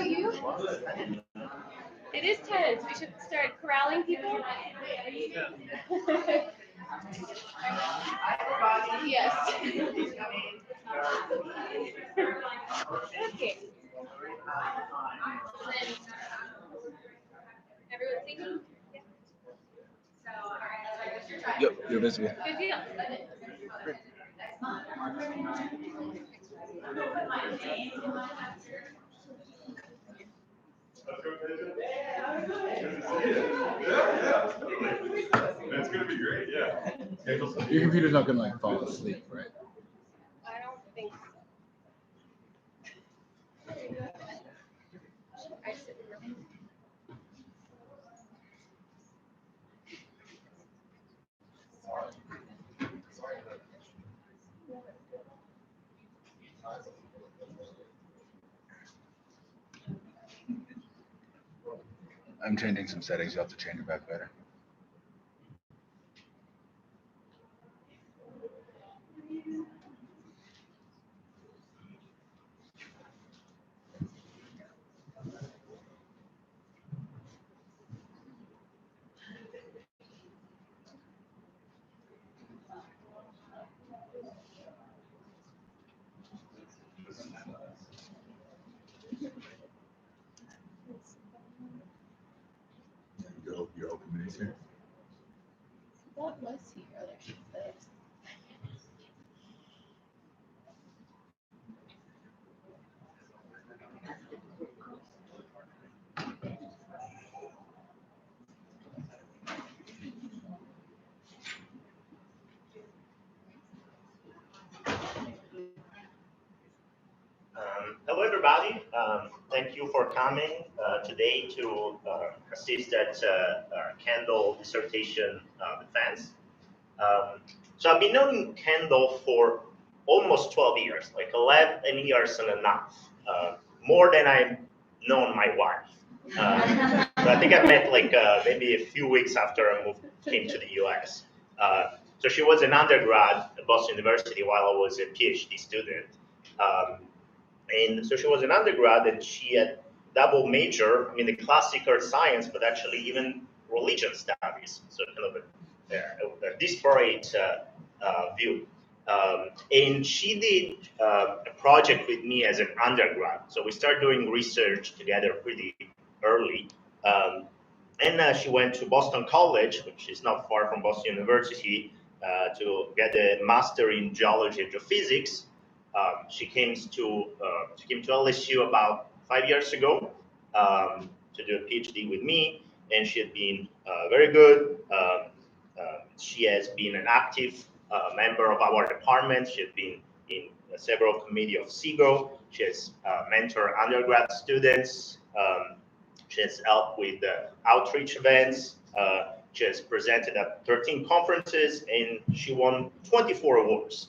about you? It is tense. We should start corralling people. Yes. Okay. Everyone see me? Yep, you're visible. Good deal. That's gonna be great, yeah. Your computer's not gonna like fall asleep, right? I don't think so. I sit in the I'm changing some settings. You'll have to change it back later. Your open minis here. What was he earlier? Hello, everybody. Thank you for coming today to assist at Kendall dissertation defense. So I've been knowing Kendall for almost 12 years, like 11 years and a half, more than I've known my wife. So I think I met like maybe a few weeks after I came to the US. So she was an undergrad at Boston University while I was a PhD student. And so she was an undergrad and she had double major, I mean the classic earth science, but actually even religion studies. So kind of a disparate view. And she did a project with me as an undergrad. So we started doing research together pretty early. And she went to Boston College, which is not far from Boston University, to get a master in geology and geophysics. She came to LSU about 5 years ago to do a PhD with me, and she had been very good. She has been an active member of our department. She has been in several committees of SIGO. She has mentored undergrad students. She has helped with the outreach events. She has presented at 13 conferences, and she won 24 awards.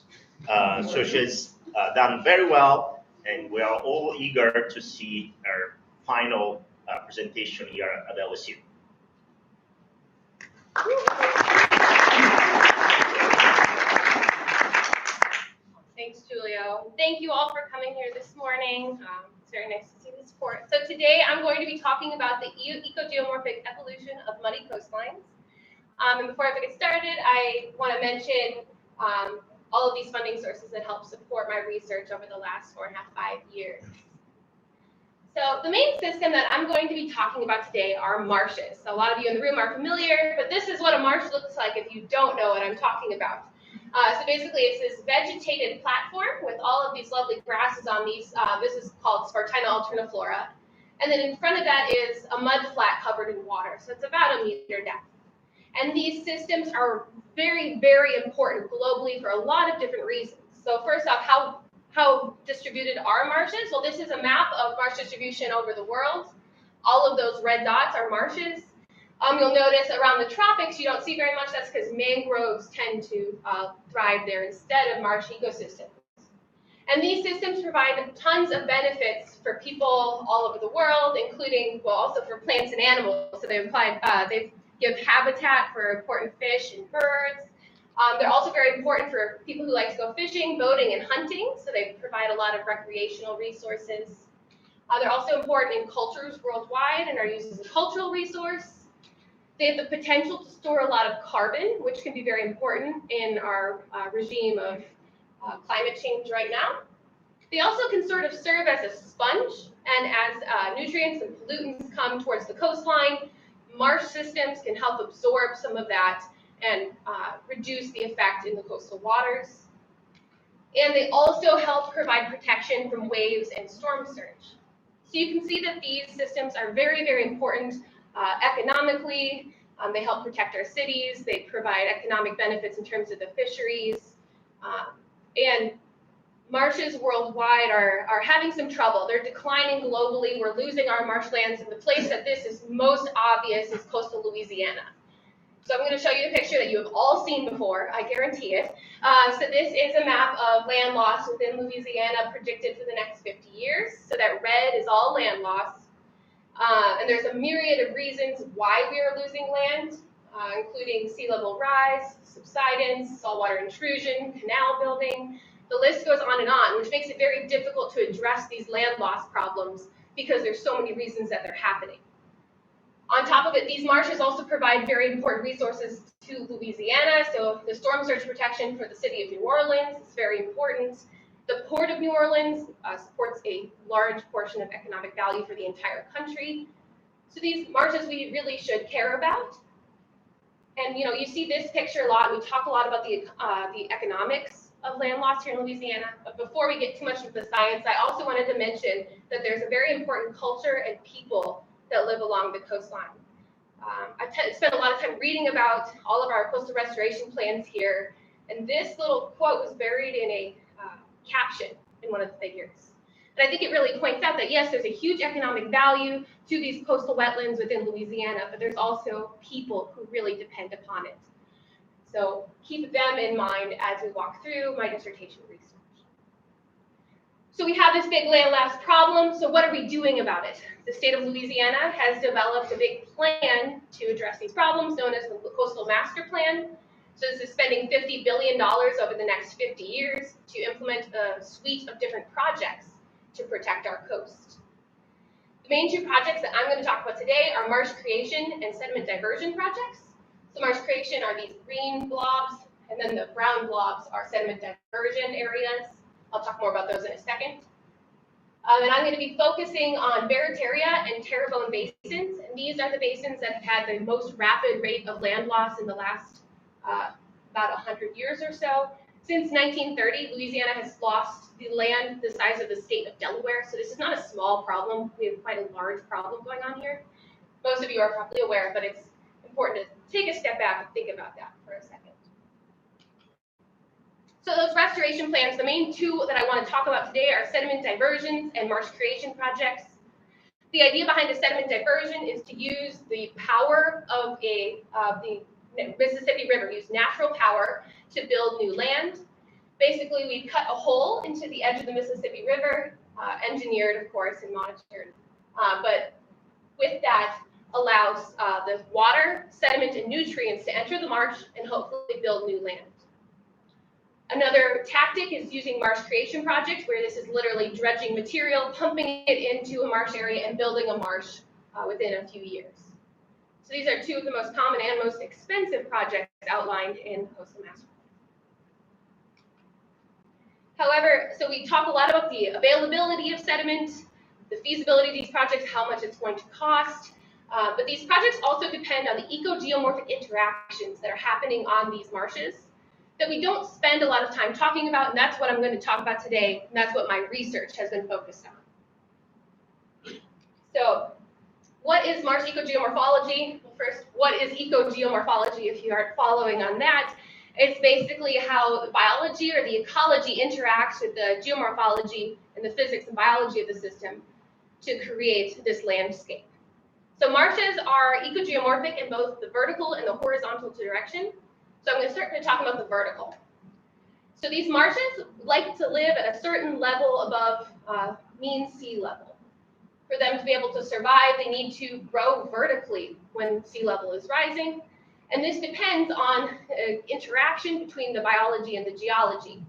So she's done very well, and we are all eager to see her final presentation here at LSU. Thanks, Julio. Thank you all for coming here this morning. It's very nice to see the support. So today I'm going to be talking about the ecogeomorphic evolution of muddy coastlines. And before I get started, I want to mention all of these funding sources that help support my research over the last 4.5 years. So the main system that I'm going to be talking about today are marshes. So a lot of you in the room are familiar, but this is what a marsh looks like if you don't know what I'm talking about. So basically it's this vegetated platform with all of these lovely grasses on these. This is called Spartina alterniflora. And then in front of that is a mud flat covered in water. So it's about 1 meter depth. And these systems are very, very important globally for a lot of different reasons. So first off, how distributed are marshes? Well, this is a map of marsh distribution over the world. All of those red dots are marshes. You'll notice around the tropics you don't see very much. That's because mangroves tend to thrive there instead of marsh ecosystems. And these systems provide tons of benefits for people all over the world, including, well, also for plants and animals. So they give habitat for important fish and birds. They're also very important for people who like to go fishing, boating, and hunting. So they provide a lot of recreational resources. They're also important in cultures worldwide and are used as a cultural resource. They have the potential to store a lot of carbon, which can be very important in our regime of climate change right now. They also can sort of serve as a sponge, and as nutrients and pollutants come towards the coastline, marsh systems can help absorb some of that and reduce the effect in the coastal waters. And they also help provide protection from waves and storm surge. So you can see that these systems are very, very important economically. They help protect our cities. They provide economic benefits in terms of the fisheries. And marshes worldwide are having some trouble. They're declining globally. We're losing our marshlands. And the place that this is most obvious is coastal Louisiana. So I'm going to show you a picture that you have all seen before, I guarantee it. So this is a map of land loss within Louisiana predicted for the next 50 years. So that red is all land loss. And there's a myriad of reasons why we are losing land, including sea level rise, subsidence, saltwater intrusion, canal building. The list goes on, which makes it very difficult to address these land loss problems because there's so many reasons that they're happening. On top of it, these marshes also provide very important resources to Louisiana. So the storm surge protection for the city of New Orleans is very important. The port of New Orleans supports a large portion of economic value for the entire country. So these marshes we really should care about. And you see this picture a lot. We talk a lot about the economics of land loss here in Louisiana. But before we get too much into the science, I also wanted to mention that there's a very important culture and people that live along the coastline. I've spent a lot of time reading about all of our coastal restoration plans here, and this little quote was buried in a caption in one of the figures. And I think it really points out that yes, there's a huge economic value to these coastal wetlands within Louisiana, but there's also people who really depend upon it. So keep them in mind as we walk through my dissertation research. So we have this big land loss problem, so what are we doing about it? The state of Louisiana has developed a big plan to address these problems, known as the Coastal Master Plan. So this is spending $50 billion over the next 50 years to implement a suite of different projects to protect our coast. The main two projects that I'm going to talk about today are marsh creation and sediment diversion projects. So marsh creation are these green blobs, and then the brown blobs are sediment diversion areas. I'll talk more about those in a second. And I'm going to be focusing on Barataria and Terrebonne basins. And these are the basins that have had the most rapid rate of land loss in the last about 100 years or so. Since 1930, Louisiana has lost the land the size of the state of Delaware. So this is not a small problem. We have quite a large problem going on here. Most of you are probably aware, but it's important to take a step back and think about that for a second. So those restoration plans, the main two that I want to talk about today are sediment diversions and marsh creation projects. The idea behind a sediment diversion is to use the power of the Mississippi River, use natural power to build new land. Basically, we cut a hole into the edge of the Mississippi River, engineered, of course, and monitored. But with that, allows the water, sediment, and nutrients to enter the marsh and hopefully build new land. Another tactic is using marsh creation projects, where this is literally dredging material, pumping it into a marsh area, and building a marsh within a few years. So these are two of the most common and most expensive projects outlined in the Coastal Master Plan. However, so we talk a lot about the availability of sediment, the feasibility of these projects, how much it's going to cost, but these projects also depend on the ecogeomorphic interactions that are happening on these marshes that we don't spend a lot of time talking about, and that's what I'm going to talk about today, and that's what my research has been focused on. So what is marsh ecogeomorphology? Well, first, what is ecogeomorphology, if you aren't following on that? It's basically how biology or the ecology interacts with the geomorphology and the physics and biology of the system to create this landscape. So marshes are ecogeomorphic in both the vertical and the horizontal direction. So I'm going to start by talking about the vertical. So these marshes like to live at a certain level above mean sea level. For them to be able to survive, they need to grow vertically when sea level is rising. And this depends on interaction between the biology and the geology.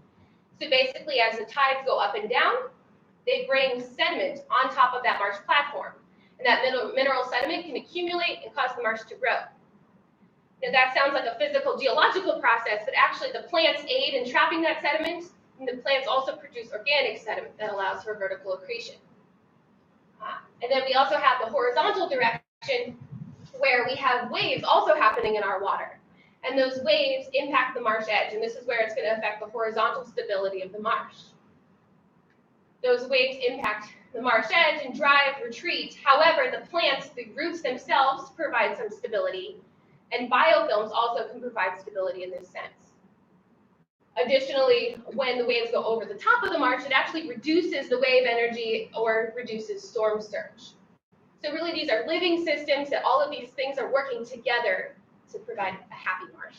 So basically, as the tides go up and down, they bring sediment on top of that marsh platform. And that mineral sediment can accumulate and cause the marsh to grow. Now that sounds like a physical geological process, but actually the plants aid in trapping that sediment, and the plants also produce organic sediment that allows for vertical accretion. And then we also have the horizontal direction where we have waves also happening in our water. And those waves impact the marsh edge, and this is where it's going to affect the horizontal stability of the marsh. Those waves impact the marsh edge and drive retreat. However, the plants, the roots themselves, provide some stability, and biofilms also can provide stability in this sense. Additionally, when the waves go over the top of the marsh, it actually reduces the wave energy or reduces storm surge. So really, these are living systems that all of these things are working together to provide a happy marsh.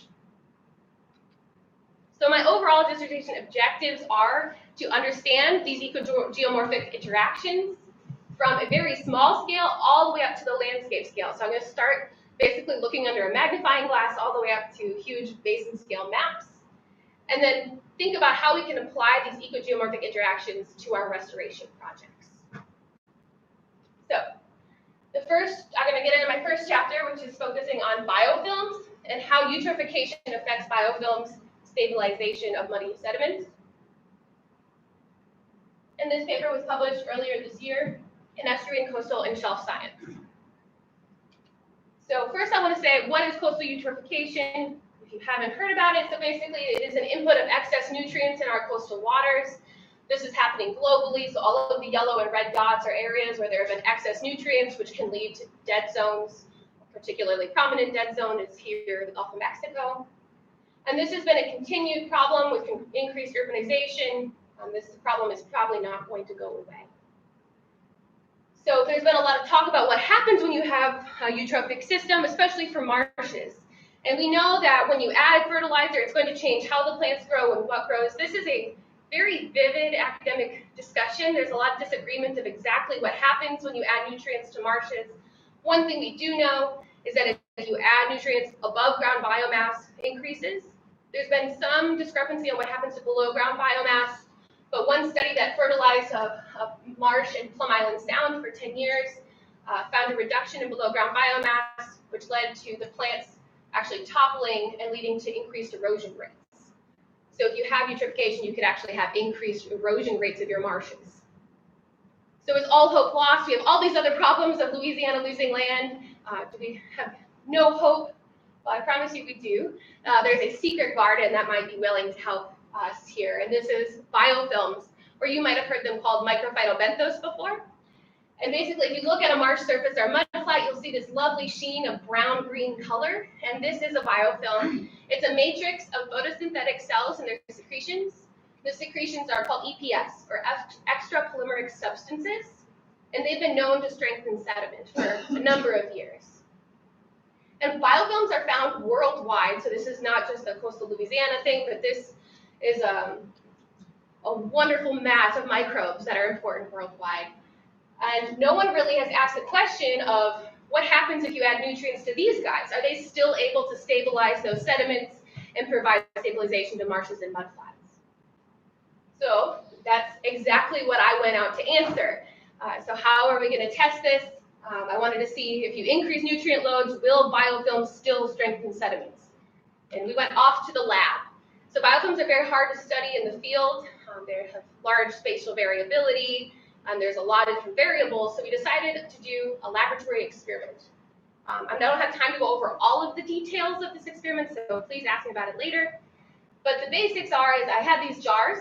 So my overall dissertation objectives are to understand these ecogeomorphic interactions from a very small scale all the way up to the landscape scale. So I'm going to start basically looking under a magnifying glass all the way up to huge basin scale maps, and then think about how we can apply these ecogeomorphic interactions to our restoration projects. So I'm going to get into my first chapter, which is focusing on biofilms and how eutrophication affects biofilms stabilization of muddy sediments. And this paper was published earlier this year in Estuarine, Coastal, and Shelf Science. So first I want to say, what is coastal eutrophication? If you haven't heard about it, so basically it is an input of excess nutrients in our coastal waters. This is happening globally, so all of the yellow and red dots are areas where there have been excess nutrients, which can lead to dead zones. A particularly prominent dead zone is here in the Gulf of Mexico. And this has been a continued problem with increased urbanization. This problem is probably not going to go away. So there's been a lot of talk about what happens when you have a eutrophic system, especially for marshes. And we know that when you add fertilizer, it's going to change how the plants grow and what grows. This is a very vivid academic discussion. There's a lot of disagreement of exactly what happens when you add nutrients to marshes. One thing we do know is that if you add nutrients, above ground biomass increases. There's been some discrepancy on what happens to below ground biomass, but one study that fertilized a marsh in Plum Island Sound for 10 years found a reduction in below ground biomass, which led to the plants actually toppling and leading to increased erosion rates. So if you have eutrophication, you could actually have increased erosion rates of your marshes. So is all hope lost? We have all these other problems of Louisiana losing land. Do we have no hope? Well, I promise you we do. There's a secret garden that might be willing to help us here, and this is biofilms, or you might have heard them called microphytobenthos before. And basically, if you look at a marsh surface or a mudflat, you'll see this lovely sheen of brown-green color, and this is a biofilm. It's a matrix of photosynthetic cells and their secretions. The secretions are called EPS, or extra polymeric substances, and they've been known to strengthen sediment for a number of years. And biofilms are found worldwide, so this is not just a coastal Louisiana thing, but this is a wonderful mass of microbes that are important worldwide. And no one really has asked the question of what happens if you add nutrients to these guys? Are they still able to stabilize those sediments and provide stabilization to marshes and mudflats? So that's exactly what I went out to answer. So how are we going to test this? I wanted to see if you increase nutrient loads, will biofilms still strengthen sediments? And we went off to the lab. So biofilms are very hard to study in the field. They have large spatial variability, and there's a lot of different variables. So we decided to do a laboratory experiment. I don't have time to go over all of the details of this experiment, so please ask me about it later. But the basics are, I had these jars,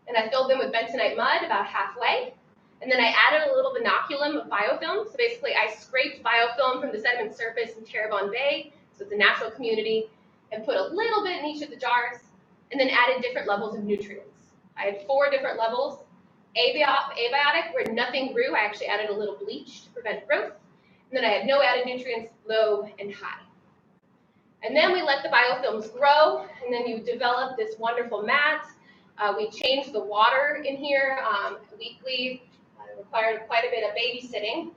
and I filled them with bentonite mud about halfway. And then I added a little inoculum of biofilm. So basically, I scraped biofilm from the sediment surface in Terrebonne Bay, so it's a natural community, and put a little bit in each of the jars, and then added different levels of nutrients. I had 4 different levels. Abiotic, where nothing grew, I actually added a little bleach to prevent growth. And then I had no added nutrients, low and high. And then we let the biofilms grow, and then you develop this wonderful mat. We changed the water in here weekly. Required quite a bit of babysitting.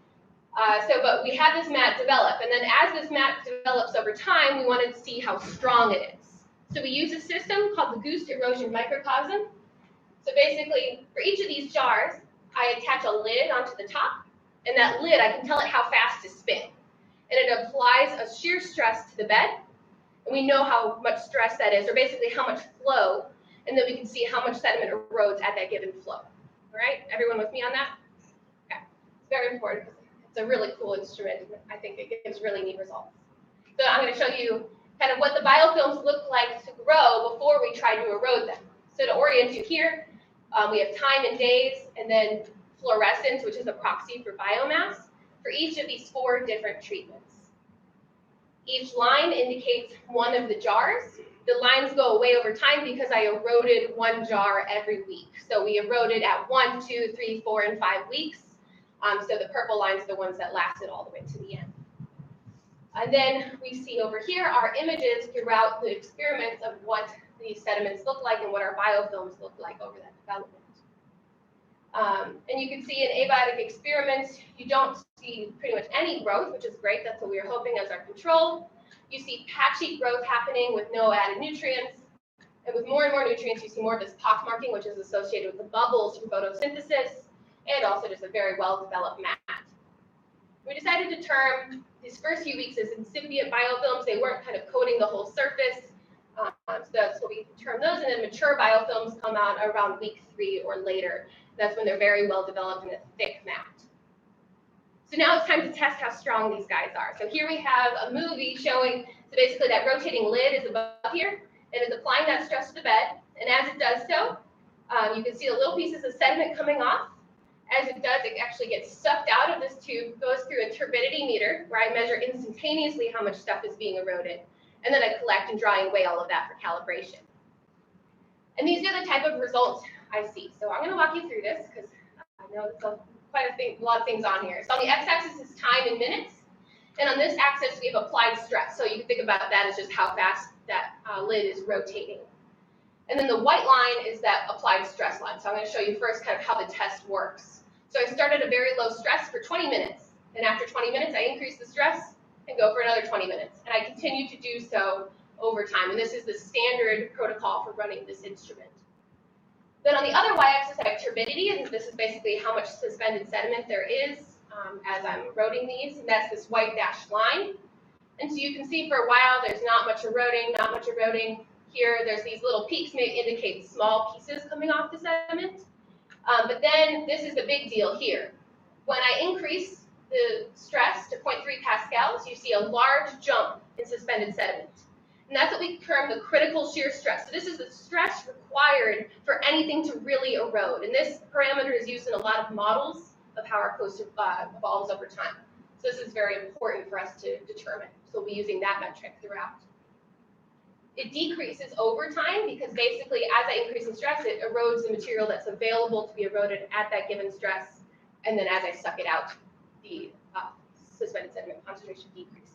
But we had this mat develop, and then as this mat develops over time, we wanted to see how strong it is. So we use a system called the Goose erosion microcosm. So basically, for each of these jars, I attach a lid onto the top, and that lid, I can tell it how fast to spin. And it applies a shear stress to the bed, and we know how much stress that is, or basically how much flow, and then we can see how much sediment erodes at that given flow. All right, everyone with me on that? Okay, it's very important because it's a really cool instrument. I think it gives really neat results. So I'm going to show you kind of what the biofilms look like to grow before we try to erode them. So to orient you here, we have time in days, and then fluorescence, which is a proxy for biomass, for each of these 4 different treatments. Each line indicates one of the jars. The lines go away over time because I eroded 1 jar every week. So we eroded at 1, 2, 3, 4, and 5 weeks. So the purple lines are the ones that lasted all the way to the end. And then we see over here our images throughout the experiments of what these sediments look like and what our biofilms look like over that development. And you can see in abiotic experiments, you don't see pretty much any growth, which is great. That's what we were hoping as our control. You see patchy growth happening with no added nutrients. And with more and more nutrients, you see more of this pockmarking, which is associated with the bubbles from photosynthesis, and also just a very well-developed mat. We decided to term these first few weeks as incipient biofilms. They weren't kind of coating the whole surface. So that's what we term those. And then mature biofilms come out around week 3 or later. That's when they're very well developed in a thick mat. So now it's time to test how strong these guys are. So here we have a movie showing, so basically that rotating lid is above here, and it's applying that stress to the bed. And as it does so, you can see the little pieces of sediment coming off. As it does, it actually gets sucked out of this tube, goes through a turbidity meter, where I measure instantaneously how much stuff is being eroded. And then I collect and dry and weigh all of that for calibration. And these are the type of results I see. So I'm going to walk you through this because I know it's a lot of things on here. So on the x-axis is time in minutes. And on this axis, we have applied stress. So you can think about that as just how fast that lid is rotating. And then the white line is that applied stress line. So I'm going to show you first kind of how the test works. So I start at a very low stress for 20 minutes. And after 20 minutes, I increase the stress and go for another 20 minutes. And I continue to do so over time. And this is the standard protocol for running this instrument. Then on the other y-axis, I have turbidity, and this is basically how much suspended sediment there is as I'm eroding these, and that's this white dashed line. And so you can see for a while there's not much eroding, not much eroding. Here there's these little peaks, may indicate small pieces coming off the sediment. But then this is the big deal here. When I increase the stress to 0.3 pascals, you see a large jump in suspended sediment. And that's what we term the critical shear stress. So this is the stress required for anything to really erode. And this parameter is used in a lot of models of how our coast evolves over time. So this is very important for us to determine. So we'll be using that metric throughout. It decreases over time because basically as I increase in stress, it erodes the material that's available to be eroded at that given stress. And then as I suck it out, the suspended sediment concentration decreases.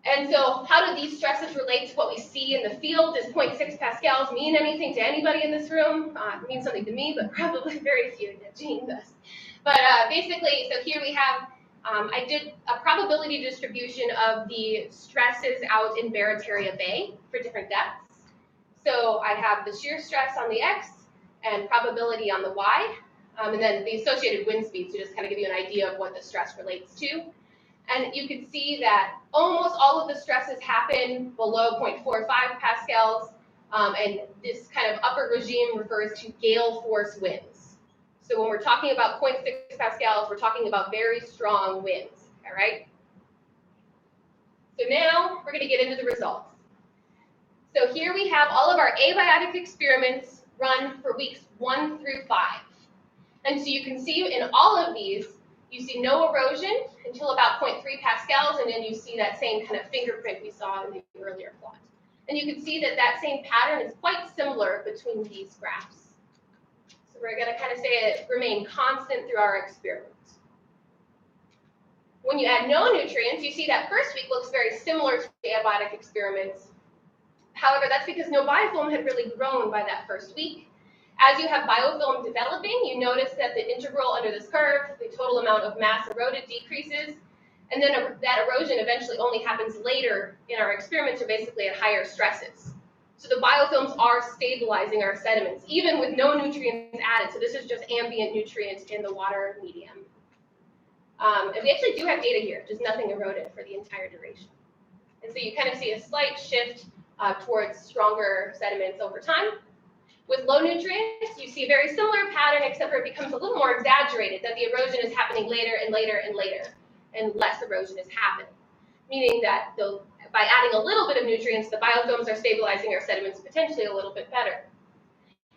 And so how do these stresses relate to what we see in the field? Does 0.6 pascals mean anything to anybody in this room? It means something to me, but probably very few. Jean does. But basically, so here we have, I did a probability distribution of the stresses out in Barataria Bay for different depths. So I have the shear stress on the x and probability on the y, and then the associated wind speeds to just kind of give you an idea of what the stress relates to. And you can see that almost all of the stresses happen below 0.45 pascals, and this kind of upper regime refers to gale force winds. So when we're talking about 0.6 pascals, we're talking about very strong winds, all right? So now we're going to get into the results. So here we have all of our abiotic experiments run for weeks 1 through 5. And so you can see in all of these, you see no erosion until about 0.3 pascals, and then you see that same kind of fingerprint we saw in the earlier plot. And you can see that that same pattern is quite similar between these graphs. So we're going to kind of say it remained constant through our experiments. When you add no nutrients, you see that first week looks very similar to the abiotic experiments. However, that's because no biofilm had really grown by that first week. As you have biofilm developing, you notice that the integral under this curve, the total amount of mass eroded decreases, and then that erosion eventually only happens later in our experiments, or basically at higher stresses. So the biofilms are stabilizing our sediments, even with no nutrients added. So this is just ambient nutrients in the water medium. And we actually do have data here, just nothing eroded for the entire duration. And so you kind of see a slight shift towards stronger sediments over time. With low nutrients, you see a very similar pattern, except for it becomes a little more exaggerated, that the erosion is happening later and later and later, and less erosion is happening. Meaning that by adding a little bit of nutrients, the biofilms are stabilizing our sediments potentially a little bit better.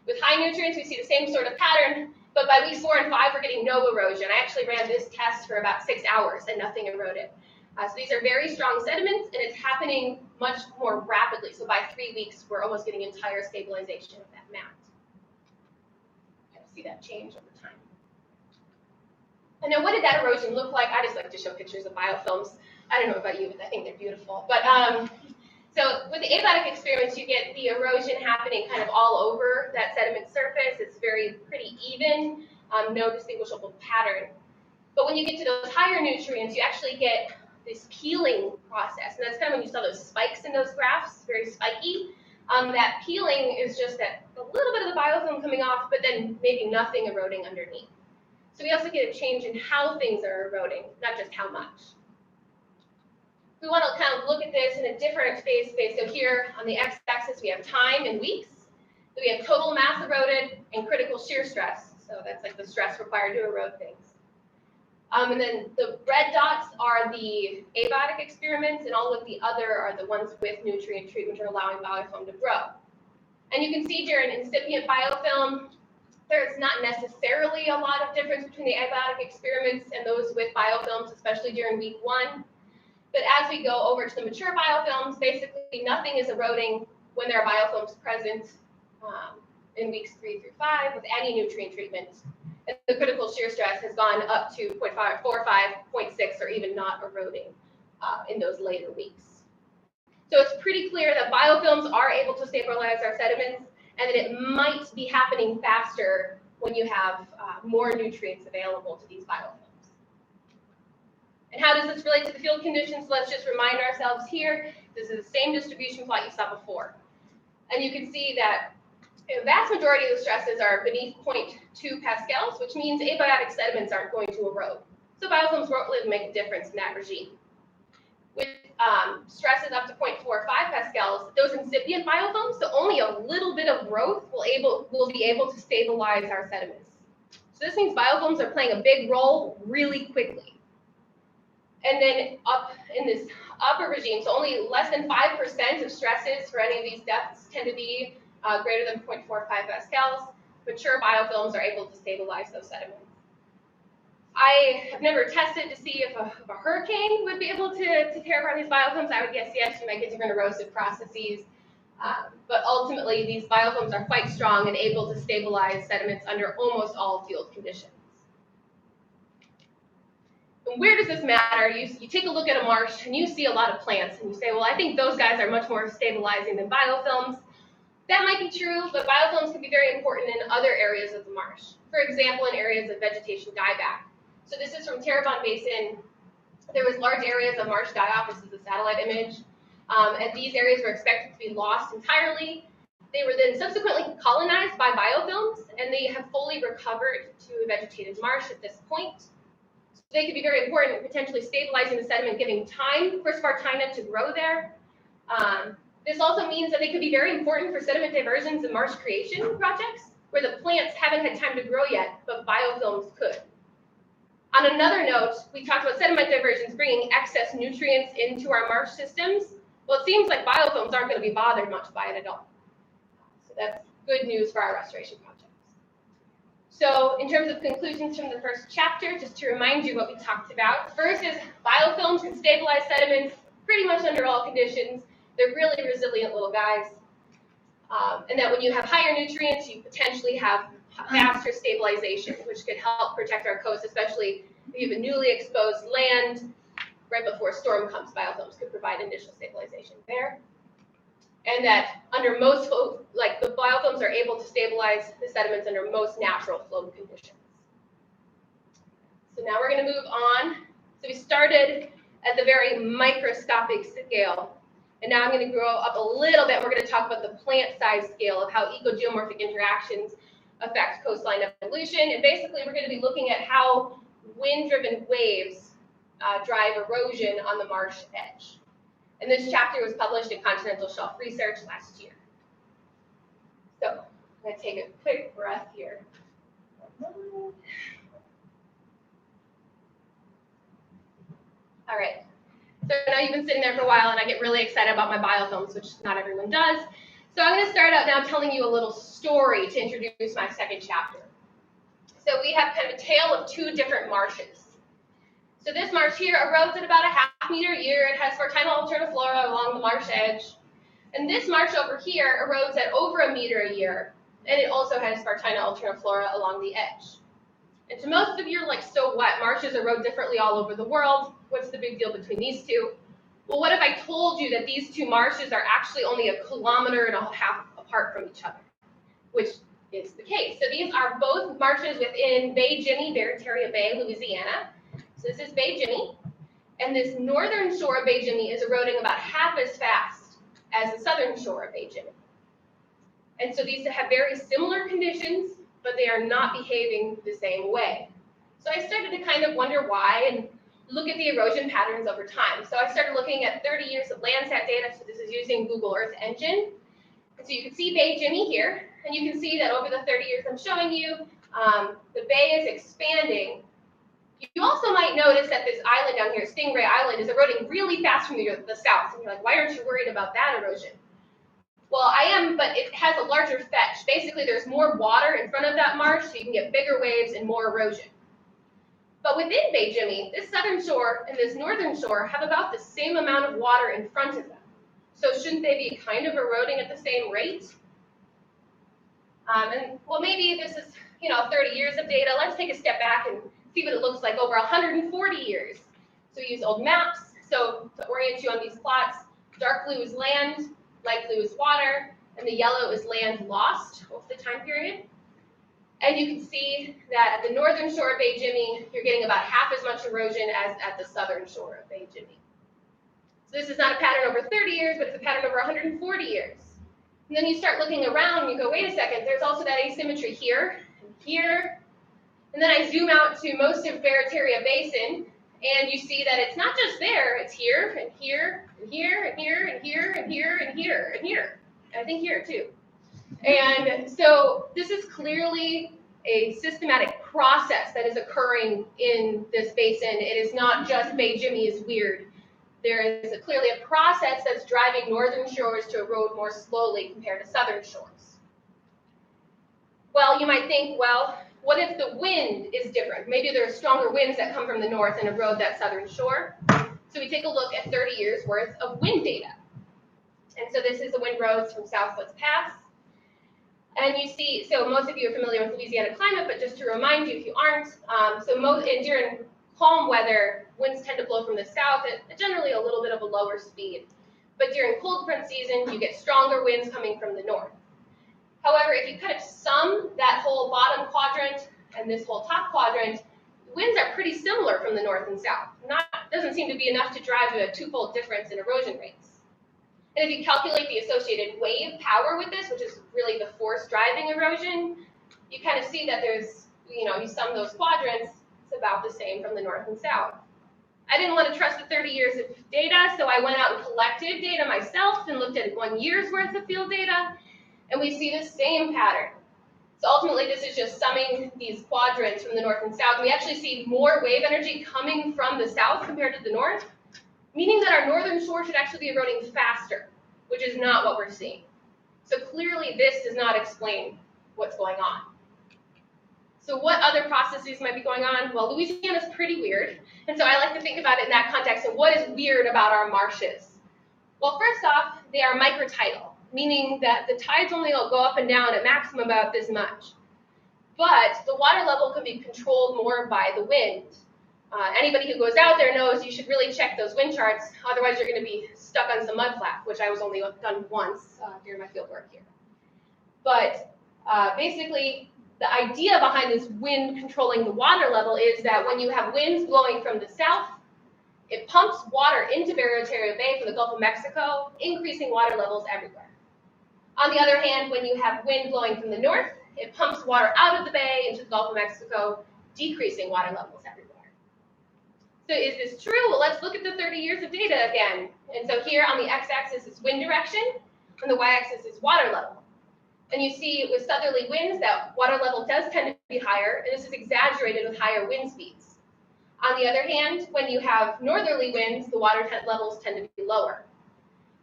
With high nutrients, we see the same sort of pattern, but by weeks 4 and 5, we're getting no erosion. I actually ran this test for about 6 hours and nothing eroded. So these are very strong sediments, and it's happening much more rapidly. So by 3 weeks, we're almost getting entire stabilization of that mat. Kind of see that change over time. And now, what did that erosion look like? I just like to show pictures of biofilms. I don't know about you, but I think they're beautiful. But so with the abiotic experiments, you get the erosion happening kind of all over that sediment surface. It's pretty even, no distinguishable pattern. But when you get to those higher nutrients, you actually get this peeling process. And that's kind of when you saw those spikes in those graphs, very spiky. That peeling is just that a little bit of the biofilm coming off, but then maybe nothing eroding underneath. So we also get a change in how things are eroding, not just how much. We want to kind of look at this in a different phase space. So here on the x-axis, we have time in weeks. So we have total mass eroded and critical shear stress. So that's like the stress required to erode things. And then the red dots are the abiotic experiments, and all of the other are the ones with nutrient treatment or allowing biofilm to grow. And you can see here an incipient biofilm. There's not necessarily a lot of difference between the abiotic experiments and those with biofilms, especially during week 1. But as we go over to the mature biofilms, basically nothing is eroding when there are biofilms present in weeks 3 through 5 with any nutrient treatment. And the critical shear stress has gone up to 0.5, 4, 5, 0.6, or even not eroding in those later weeks. So it's pretty clear that biofilms are able to stabilize our sediments, and that it might be happening faster when you have more nutrients available to these biofilms. And how does this relate to the field conditions? Let's just remind ourselves here, this is the same distribution plot you saw before. And you can see that the vast majority of the stresses are beneath 0.2 pascals, which means abiotic sediments aren't going to erode. So biofilms won't really make a difference in that regime. With stresses up to 0.45 pascals, those incipient biofilms, so only a little bit of growth will be able to stabilize our sediments. So this means biofilms are playing a big role really quickly. And then up in this upper regime, so only less than 5% of stresses for any of these depths tend to be greater than 0.45 pascals. Mature biofilms are able to stabilize those sediments. I have never tested to see if a hurricane would be able to tear apart these biofilms. I would guess yes, you might get different erosive processes. But ultimately, these biofilms are quite strong and able to stabilize sediments under almost all field conditions. And where does this matter? You take a look at a marsh and you see a lot of plants and you say, well, I think those guys are much more stabilizing than biofilms. That might be true, but biofilms can be very important in other areas of the marsh. For example, in areas of vegetation dieback. So this is from Terrebonne Basin. There was large areas of marsh die-off. This is a satellite image. And these areas were expected to be lost entirely. They were then subsequently colonized by biofilms, and they have fully recovered to a vegetated marsh at this point. So they could be very important in potentially stabilizing the sediment, giving time for spartina to grow there. This also means that they could be very important for sediment diversions and marsh creation projects, where the plants haven't had time to grow yet, but biofilms could. On another note, we talked about sediment diversions bringing excess nutrients into our marsh systems. Well, it seems like biofilms aren't going to be bothered much by it at all. So that's good news for our restoration projects. So in terms of conclusions from the first chapter, just to remind you what we talked about. First is biofilms can stabilize sediments pretty much under all conditions. They're really resilient little guys. And that when you have higher nutrients, you potentially have faster stabilization, which could help protect our coast, especially if you have a newly exposed land. Right before a storm comes, biofilms could provide initial stabilization there. And that under most, like the biofilms are able to stabilize the sediments under most natural flow conditions. So now we're going to move on. So we started at the very microscopic scale. And now I'm going to grow up a little bit. We're going to talk about the plant size scale of how ecogeomorphic interactions affect coastline evolution. And basically, we're going to be looking at how wind-driven waves drive erosion on the marsh edge. And this chapter was published in Continental Shelf Research last year. So I'm going to take a quick breath here. All right. So now you've been sitting there for a while, and I get really excited about my biofilms, which not everyone does. So I'm going to start out now telling you a little story to introduce my second chapter. So we have kind of a tale of two different marshes. So this marsh here erodes at about a ½ meter a year. It has fertile alterniflora along the marsh edge. And this marsh over here erodes at over a meter a year, and it also has fertile alterniflora along the edge. And to most of you, like, so what? Marshes erode differently all over the world. What's the big deal between these two? Well, what if I told you that these two marshes are actually only 1.5 kilometers apart from each other, which is the case. So these are both marshes within Bay Jimmy, Barataria Bay, Louisiana. So this is Bay Jimmy, and this northern shore of Bay Jimmy is eroding about half as fast as the southern shore of Bay Jimmy. And so these have very similar conditions, but they are not behaving the same way. So I started to kind of wonder why and look at the erosion patterns over time. So I started looking at 30 years of Landsat data. So this is using Google Earth Engine. And so you can see Bay Jimmy here, and you can see that over the 30 years I'm showing you, the bay is expanding. You also might notice that this island down here, Stingray Island, is eroding really fast from the south. And you're like, why aren't you worried about that erosion? Well, I am, but it has a larger fetch. Basically, there's more water in front of that marsh, so you can get bigger waves and more erosion. But within Bay Jimmy, this southern shore and this northern shore have about the same amount of water in front of them. So shouldn't they be kind of eroding at the same rate? And well, maybe this is 30 years of data. Let's take a step back and see what it looks like over 140 years. So we use old maps. So to orient you on these plots, dark blue is land, light blue is water, and the yellow is land lost over the time period. And you can see that at the northern shore of Bay Jimmy, you're getting about half as much erosion as at the southern shore of Bay Jimmy. So this is not a pattern over 30 years, but it's a pattern over 140 years. And then you start looking around and you go, wait a second, there's also that asymmetry here and here. And then I zoom out to most of Barataria Basin, and you see that it's not just there, it's here and here and here and here and here and here and here and here. And I think here too. And so this is clearly a systematic process that is occurring in this basin. It is not just Bay Jimmy is weird. There is clearly a process that's driving northern shores to erode more slowly compared to southern shores. Well, you might think, well, what if the wind is different? Maybe there are stronger winds that come from the north and erode that southern shore. So we take a look at 30 years worth of wind data. And so this is the wind roads from Southwoods Pass. And you see, so most of you are familiar with Louisiana climate, but just to remind you if you aren't, during calm weather, winds tend to blow from the south at generally a little bit of a lower speed. But during cold front season, you get stronger winds coming from the north. However, if you kind of sum that whole bottom quadrant and this whole top quadrant, winds are pretty similar from the north and south. Doesn't seem to be enough to drive a twofold difference in erosion rates. And if you calculate the associated wave power with this, which is really the force driving erosion, you kind of see that there's, you sum those quadrants, it's about the same from the north and south. I didn't want to trust the 30 years of data, so I went out and collected data myself and looked at 1 year's worth of field data, and we see the same pattern. So ultimately, this is just summing these quadrants from the north and south. We actually see more wave energy coming from the south compared to the north, meaning that our northern shore should actually be eroding faster, which is not what we're seeing. So clearly, this does not explain what's going on. So what other processes might be going on? Well, Louisiana is pretty weird, and so I like to think about it in that context of what is weird about our marshes. Well, first off, they are microtidal, meaning that the tides only will go up and down at maximum about this much. But the water level can be controlled more by the wind. Anybody who goes out there knows you should really check those wind charts, otherwise you're going to be stuck on some mudflap, which I was only done once during my field work here. But basically, the idea behind this wind controlling the water level is that when you have winds blowing from the south, It pumps water into Barataria Bay from the Gulf of Mexico, increasing water levels everywhere. On the other hand, when you have wind blowing from the north, it pumps water out of the bay into the Gulf of Mexico, decreasing water levels everywhere. So is this true? Well, let's look at the 30 years of data again. And so here on the x-axis is wind direction, and the y-axis is water level. And you see with southerly winds that water level does tend to be higher, and this is exaggerated with higher wind speeds. On the other hand, when you have northerly winds, the water levels tend to be lower.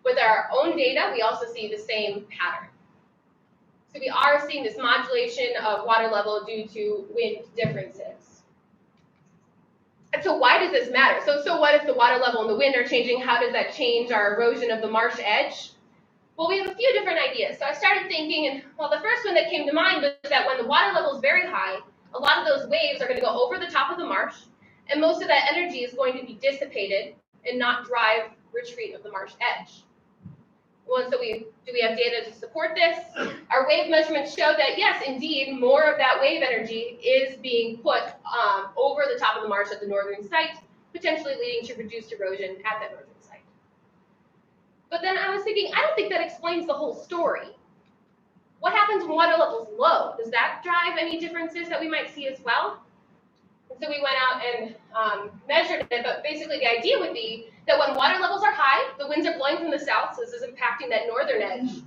With our own data, we also see the same pattern. So we are seeing this modulation of water level due to wind differences. And so why does this matter? So what if the water level and the wind are changing? How does that change our erosion of the marsh edge? Well, we have a few different ideas. So I started thinking, and well, the first one that came to mind was that when the water level is very high, a lot of those waves are going to go over the top of the marsh, and most of that energy is going to be dissipated and not drive retreat of the marsh edge. Well, so do we have data to support this? Our wave measurements show that yes, indeed, more of that wave energy is being put over the top of the marsh at the northern site, potentially leading to reduced erosion at that northern site. But then I was thinking, I don't think that explains the whole story. What happens when water level's low? Does that drive any differences that we might see as well? And so we went out and measured it, but basically the idea would be that when water levels are high, the winds are blowing from the south, so this is impacting that northern edge.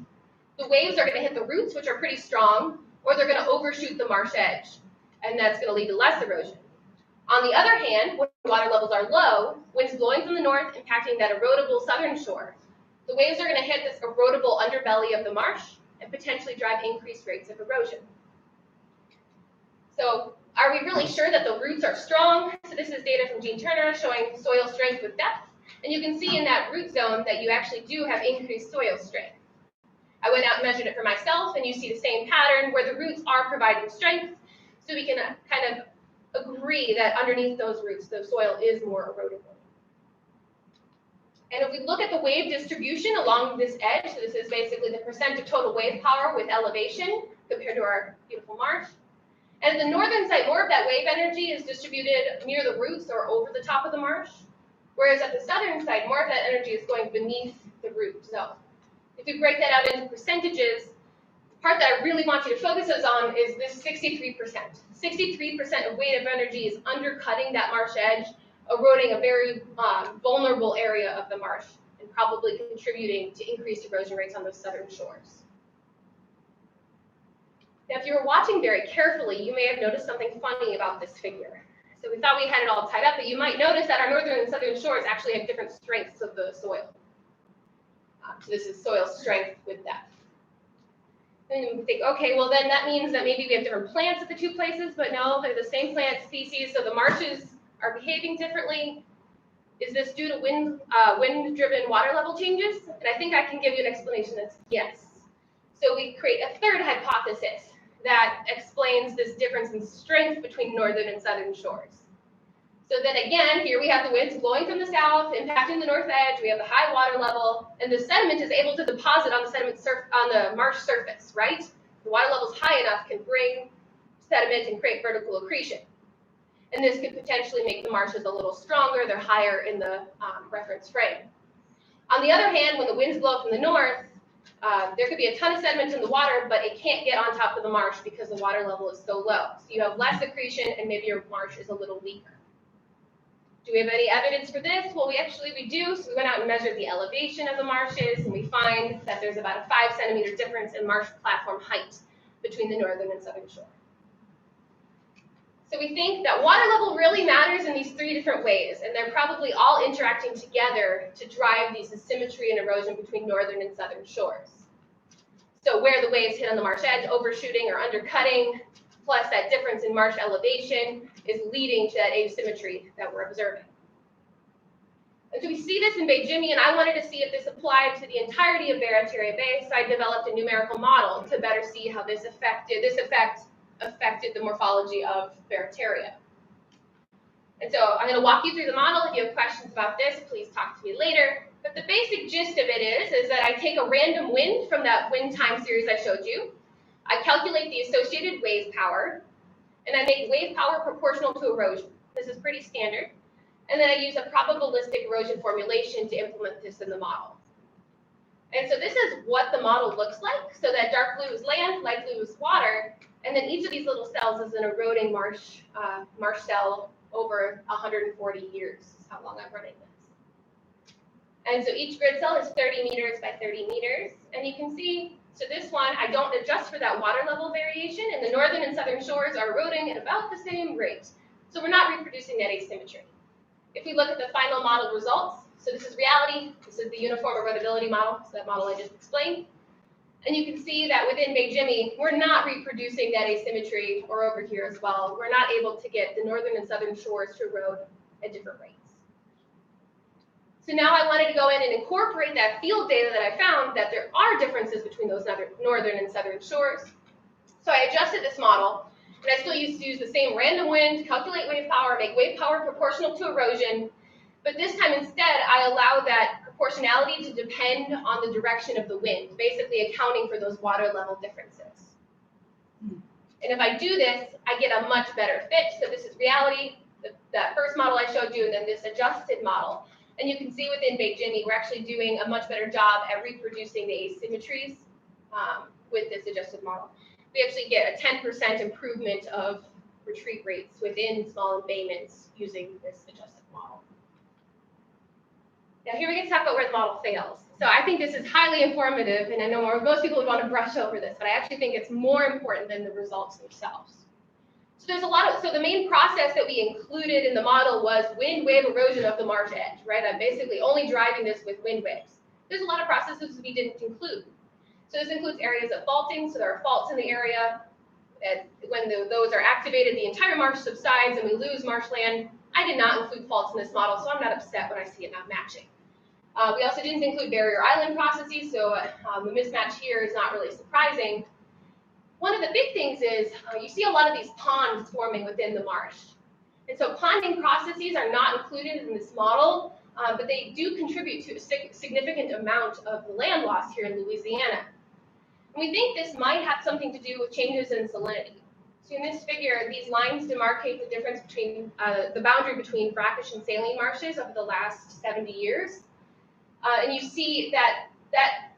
The waves are going to hit the roots, which are pretty strong, or they're going to overshoot the marsh edge, and that's going to lead to less erosion. On the other hand, when water levels are low, winds blowing from the north, impacting that erodible southern shore, the waves are going to hit this erodible underbelly of the marsh and potentially drive increased rates of erosion. So are we really sure that the roots are strong? So this is data from Gene Turner showing soil strength with depth. And you can see in that root zone that you actually do have increased soil strength. I went out and measured it for myself, and you see the same pattern where the roots are providing strength. So we can kind of agree that underneath those roots, the soil is more erodible. And if we look at the wave distribution along this edge, so this is basically the percent of total wave power with elevation compared to our beautiful marsh. And at the northern side, more of that wave energy is distributed near the roots or over the top of the marsh. Whereas at the southern side, more of that energy is going beneath the root zone. If we break that out into percentages, the part that I really want you to focus on is this 63%. 63% of weight of energy is undercutting that marsh edge, eroding a very vulnerable area of the marsh, and probably contributing to increased erosion rates on those southern shores. Now, if you were watching very carefully, you may have noticed something funny about this figure. So we thought we had it all tied up, but you might notice that our northern and southern shores actually have different strengths of the soil. So this is soil strength with depth. And you think, okay, well then that means that maybe we have different plants at the two places, but no, they're the same plant species, so the marshes are behaving differently. Is this due to wind-driven water level changes? And I think I can give you an explanation that's yes. So we create a third hypothesis that explains this difference in strength between northern and southern shores. So then again, here we have the winds blowing from the south, impacting the north edge. We have the high water level, and the sediment is able to deposit on the marsh surface, right? The water level is high enough, can bring sediment and create vertical accretion. And this could potentially make the marshes a little stronger. They're higher in the reference frame. On the other hand, when the winds blow from the north, there could be a ton of sediment in the water, but it can't get on top of the marsh because the water level is so low. So you have less accretion, and maybe your marsh is a little weaker. Do we have any evidence for this? Well, we do. So we went out and measured the elevation of the marshes, and we find that there's about a 5 centimeter difference in marsh platform height between the northern and southern shore. So we think that water level really matters in these 3 different ways, and they're probably all interacting together to drive these asymmetry and erosion between northern and southern shores. So where the waves hit on the marsh edge, overshooting or undercutting, plus that difference in marsh elevation is leading to that asymmetry that we're observing. And so we see this in Bay Jimmy, and I wanted to see if this applied to the entirety of Barataria Bay, so I developed a numerical model to better see how this effect affected the morphology of Barataria. And so I'm going to walk you through the model. If you have questions about this, please talk to me later. But the basic gist of it is that I take a random wind from that wind time series I showed you. I calculate the associated wave power, and I make wave power proportional to erosion. This is pretty standard. And then I use a probabilistic erosion formulation to implement this in the model. And so this is what the model looks like. So that dark blue is land, light blue is water, and then each of these little cells is an eroding marsh cell over 140 years is how long I'm running this. And so each grid cell is 30 meters by 30 meters. And you can see, so this one, I don't adjust for that water level variation, and the northern and southern shores are eroding at about the same rate. So we're not reproducing that asymmetry. If we look at the final model results, so this is reality, this is the uniform erodibility model, so that model I just explained. And you can see that within Big Jimmy, we're not reproducing that asymmetry, or over here as well. We're not able to get the northern and southern shores to erode at different rates. So now I wanted to go in and incorporate that field data that I found that there are differences between those northern and southern shores. So I adjusted this model, and I still used to use the same random wind, calculate wave power, make wave power proportional to erosion, but this time instead I allow that proportionality to depend on the direction of the wind, basically accounting for those water level differences. And if I do this, I get a much better fit. So this is reality, that first model I showed you, and then this adjusted model. And you can see within Big Jimmy, we're actually doing a much better job at reproducing the asymmetries with this adjusted model. We actually get a 10% improvement of retreat rates within small embayments using this adjusted model. Now here we get to talk about where the model fails. So I think this is highly informative, and I know most people would want to brush over this, but I actually think it's more important than the results themselves. So there's so the main process that we included in the model was wind wave erosion of the marsh edge, right? I'm basically only driving this with wind waves. There's a lot of processes we didn't include. So this includes areas of faulting, so there are faults in the area. When those are activated, the entire marsh subsides and we lose marshland. I did not include faults in this model, so I'm not upset when I see it not matching. We also didn't include barrier island processes, so the mismatch here is not really surprising. One of the big things is you see a lot of these ponds forming within the marsh. And so ponding processes are not included in this model, but they do contribute to a significant amount of the land loss here in Louisiana. And we think this might have something to do with changes in salinity. So in this figure, these lines demarcate the difference between the boundary between brackish and saline marshes over the last 70 years. And you see that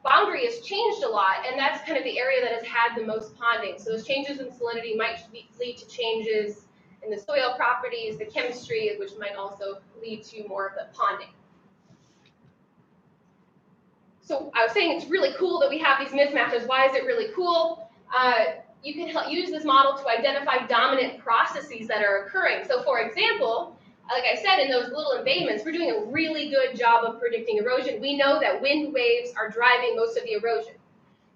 boundary has changed a lot, and that's kind of the area that has had the most ponding. So those changes in salinity might lead to changes in the soil properties, the chemistry, which might also lead to more of the ponding. So I was saying it's really cool that we have these mismatches. Why is it really cool? You can use this model to identify dominant processes that are occurring. So for example, like I said, in those little embayments, we're doing a really good job of predicting erosion. We know that wind waves are driving most of the erosion.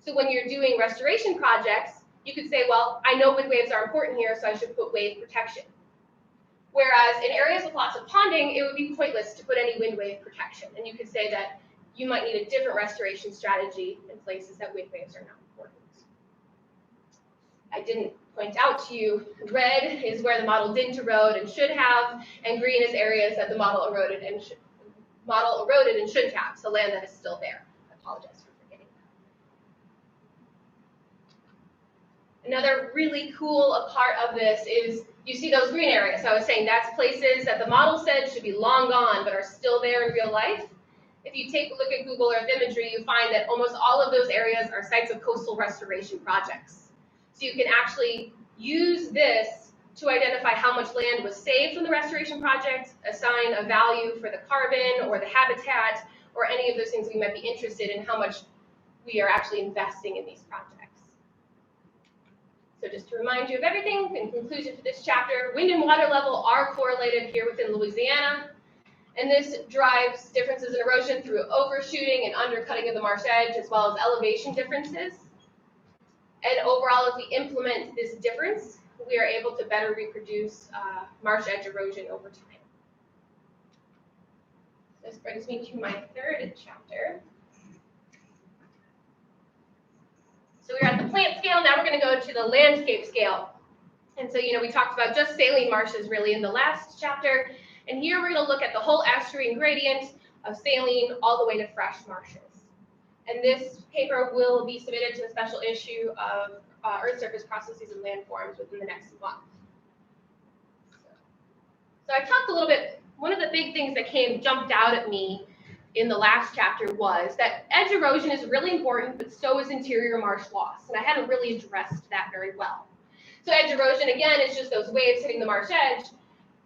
So when you're doing restoration projects, you could say, well, I know wind waves are important here, so I should put wave protection. Whereas in areas with lots of ponding, it would be pointless to put any wind wave protection. And you could say that you might need a different restoration strategy in places that wind waves are not important. I didn't point out to you, red is where the model didn't erode and should have, and green is areas that the model eroded and shouldn't have, so land that is still there. I apologize for forgetting that. Another really cool part of this is you see those green areas. So I was saying that's places that the model said should be long gone but are still there in real life. If you take a look at Google Earth imagery, you find that almost all of those areas are sites of coastal restoration projects. So you can actually use this to identify how much land was saved from the restoration project, assign a value for the carbon or the habitat or any of those things we might be interested in, how much we are actually investing in these projects. So just to remind you of everything, in conclusion to this chapter, wind and water level are correlated here within Louisiana, and this drives differences in erosion through overshooting and undercutting of the marsh edge, as well as elevation differences. And overall, if we implement this difference, we are able to better reproduce marsh edge erosion over time. This brings me to my third chapter. So we're at the plant scale, now we're going to go to the landscape scale. And so, we talked about just saline marshes really in the last chapter, and here we're going to look at the whole estuarine gradient of saline all the way to fresh marshes. And this paper will be submitted to a special issue of Earth Surface Processes and Landforms within the next month. So I talked a little bit, one of the big things that jumped out at me in the last chapter was that edge erosion is really important, but so is interior marsh loss. And I hadn't really addressed that very well. So edge erosion, again, is just those waves hitting the marsh edge,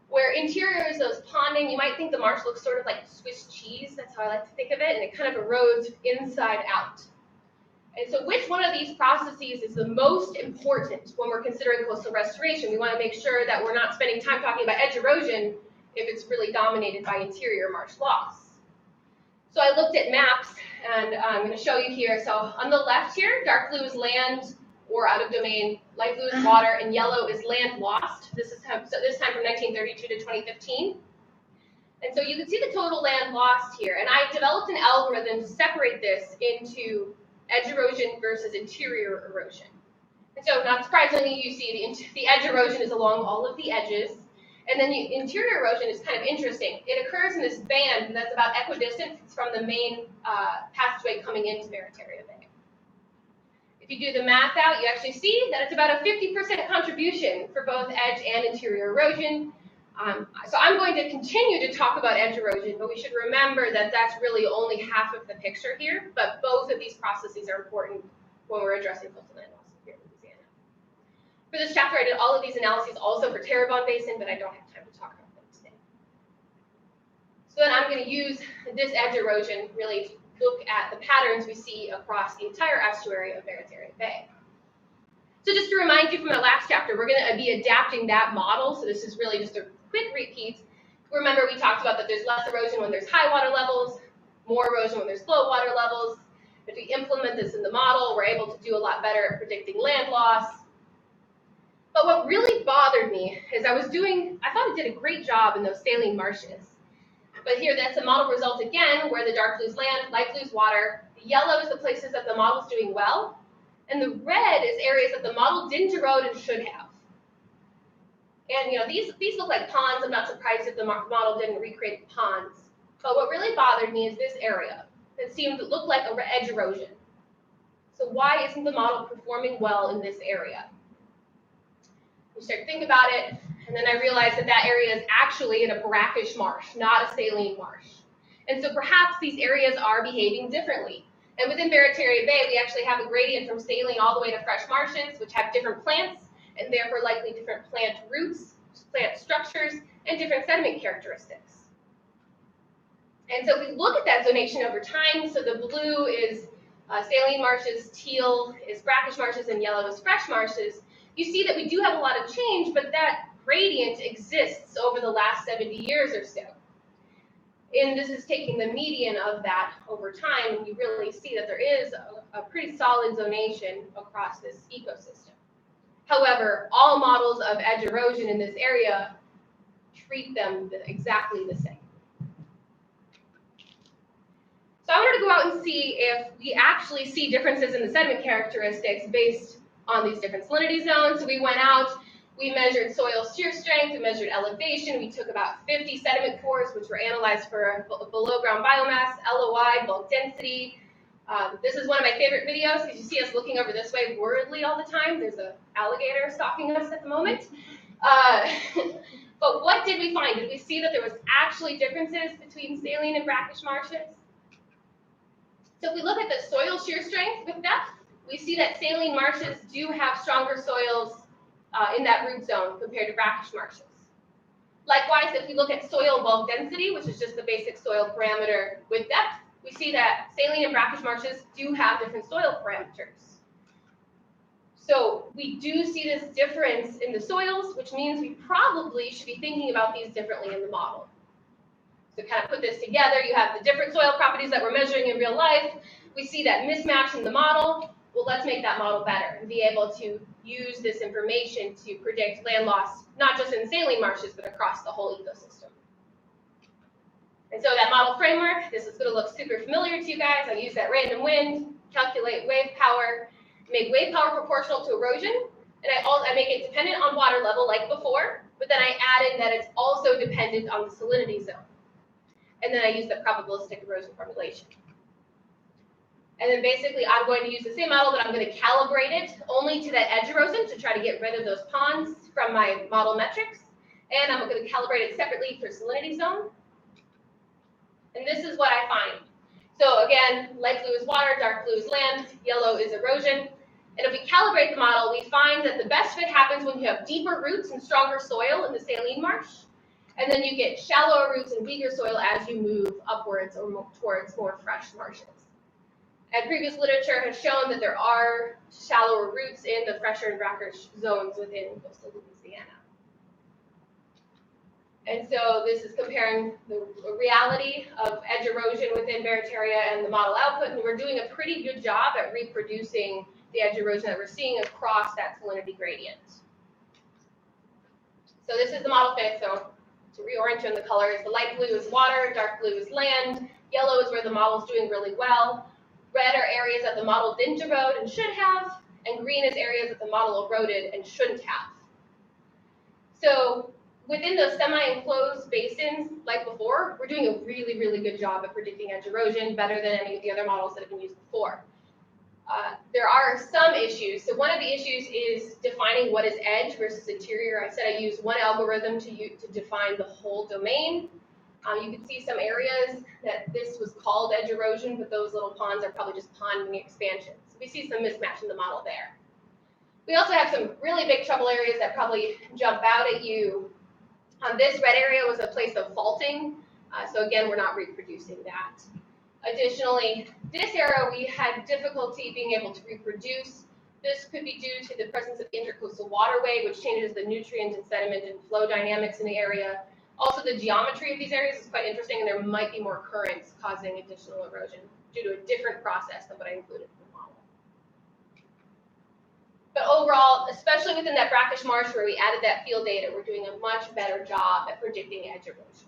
where interior is those ponding. You might think the marsh looks sort of like Swiss cheese. That's how I like to think of it. And it kind of erodes inside out. And so which one of these processes is the most important when we're considering coastal restoration? We want to make sure that we're not spending time talking about edge erosion if it's really dominated by interior marsh loss. So I looked at maps, and I'm going to show you here. So on the left here, dark blue is land or out of domain, light blue is water, and yellow is land lost. This time from 1932 to 2015. And so you can see the total land lost here. And I developed an algorithm to separate this into edge erosion versus interior erosion. And so not surprisingly, you see the edge erosion is along all of the edges. And then the interior erosion is kind of interesting. It occurs in this band that's about equidistant from the main passageway coming into Barataria Bay. If you do the math out, you actually see that it's about a 50% contribution for both edge and interior erosion. So I'm going to continue to talk about edge erosion, but we should remember that that's really only half of the picture here, but both of these processes are important when we're addressing coastal land loss here in Louisiana. For this chapter, I did all of these analyses also for Terrebonne Basin, but I don't have time to talk about them today. So then I'm going to use this edge erosion really to look at the patterns we see across the entire estuary of Barataria Bay. So just to remind you from the last chapter, we're going to be adapting that model. So this is really just a quick repeat. Remember, we talked about that there's less erosion when there's high water levels, more erosion when there's low water levels. If we implement this in the model, we're able to do a lot better at predicting land loss. But what really bothered me is I thought it did a great job in those saline marshes. But here, that's a model result again, where the dark blue is land, light blue is water. The yellow is the places that the model's doing well. And the red is areas that the model didn't erode and should have. And these look like ponds. I'm not surprised if the model didn't recreate ponds. But what really bothered me is this area. It seemed to look like an edge erosion. So why isn't the model performing well in this area? You start to think about it, and then I realized that area is actually in a brackish marsh, not a saline marsh. And so perhaps these areas are behaving differently. And within Barataria Bay, we actually have a gradient from saline all the way to fresh marshes, which have different plants, and therefore likely different plant roots, plant structures, and different sediment characteristics. And so we look at that zonation over time. So the blue is saline marshes, teal is brackish marshes, and yellow is fresh marshes. You see that we do have a lot of change, but that gradient exists over the last 70 years or so. And this is taking the median of that over time, and you really see that there is a pretty solid zonation across this ecosystem. However, all models of edge erosion in this area treat them exactly the same. So I wanted to go out and see if we actually see differences in the sediment characteristics based on these different salinity zones. So we went out, we measured soil shear strength, we measured elevation, we took about 50 sediment cores, which were analyzed for below ground biomass, LOI, bulk density. This is one of my favorite videos because you see us looking over this way worriedly all the time. There's an alligator stalking us at the moment. But what did we find? Did we see that there was actually differences between saline and brackish marshes? So if we look at the soil shear strength with depth, we see that saline marshes do have stronger soils in that root zone compared to brackish marshes. Likewise, if we look at soil bulk density, which is just the basic soil parameter with depth, we see that saline and brackish marshes do have different soil parameters. So we do see this difference in the soils, which means we probably should be thinking about these differently in the model. So kind of put this together, you have the different soil properties that we're measuring in real life. We see that mismatch in the model. Well, let's make that model better and be able to use this information to predict land loss, not just in saline marshes, but across the whole ecosystem. And so that model framework, this is going to look super familiar to you guys. I use that random wind, calculate wave power, make wave power proportional to erosion, and I make it dependent on water level like before, but then I add in that it's also dependent on the salinity zone. And then I use the probabilistic erosion formulation. And then basically I'm going to use the same model, but I'm going to calibrate it only to that edge erosion to try to get rid of those ponds from my model metrics. And I'm going to calibrate it separately for salinity zone. And this is what I find. So again, light blue is water, dark blue is land, yellow is erosion. And if we calibrate the model, we find that the best fit happens when you have deeper roots and stronger soil in the saline marsh. And then you get shallower roots and weaker soil as you move upwards or towards more fresh marshes. And previous literature has shown that there are shallower roots in the fresher and brackish zones within coastal Louisiana. And so this is comparing the reality of edge erosion within Barataria and the model output, and we're doing a pretty good job at reproducing the edge erosion that we're seeing across that salinity gradient. So this is the model fit. So to reorient you in the colors, the light blue is water, dark blue is land, yellow is where the model's doing really well, red are areas that the model didn't erode and should have, and green is areas that the model eroded and shouldn't have. So within those semi-enclosed basins, like before, we're doing a really, really good job at predicting edge erosion, better than any of the other models that have been used before. There are some issues. So one of the issues is defining what is edge versus interior. I said I used one algorithm to define the whole domain. You can see some areas that this was called edge erosion, but those little ponds are probably just pond expansion. So we see some mismatch in the model there. We also have some really big trouble areas that probably jump out at you. This red area was a place of faulting. So again, we're not reproducing that. Additionally, this area we had difficulty being able to reproduce. This could be due to the presence of intercoastal waterway, which changes the nutrient and sediment and flow dynamics in the area. Also, the geometry of these areas is quite interesting, and there might be more currents causing additional erosion due to a different process than what I included in the model. But overall, especially within that brackish marsh where we added that field data, we're doing a much better job at predicting edge erosion.